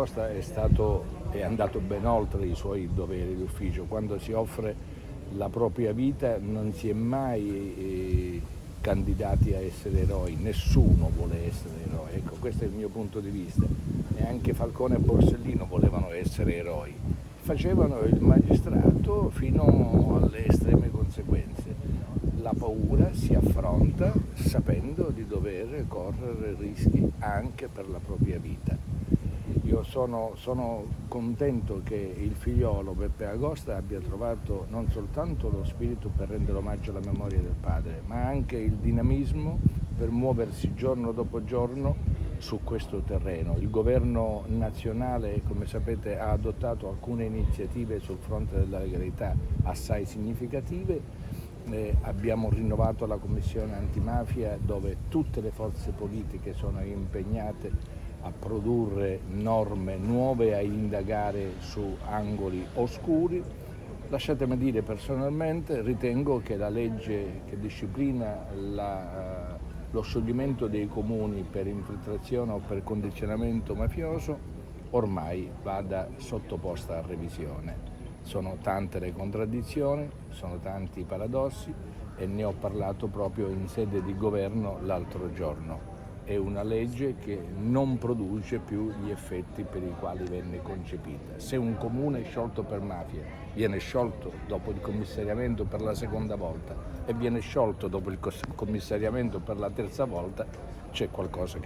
Costa è andato ben oltre i suoi doveri d'ufficio. Quando si offre la propria vita non si è mai candidati a essere eroi, nessuno vuole essere eroe, ecco, questo è il mio punto di vista. E anche Falcone e Borsellino volevano essere eroi, facevano il magistrato fino alle estreme conseguenze. La paura si affronta sapendo di dover correre rischi anche per la propria vita. Io sono contento che il figliolo Beppe Agosta abbia trovato non soltanto lo spirito per rendere omaggio alla memoria del padre, ma anche il dinamismo per muoversi giorno dopo giorno su questo terreno. Il governo nazionale, come sapete, ha adottato alcune iniziative sul fronte della legalità assai significative. Abbiamo rinnovato la commissione antimafia dove tutte le forze politiche sono impegnate a produrre norme nuove, a indagare su angoli oscuri. Lasciatemi dire personalmente, ritengo che la legge che disciplina lo scioglimento dei comuni per infiltrazione o per condizionamento mafioso ormai vada sottoposta a revisione. Sono tante le contraddizioni, sono tanti i paradossi e ne ho parlato proprio in sede di governo l'altro giorno. È una legge che non produce più gli effetti per i quali venne concepita. Se un comune è sciolto per mafia, viene sciolto dopo il commissariamento per la seconda volta e viene sciolto dopo il commissariamento per la terza volta, c'è qualcosa che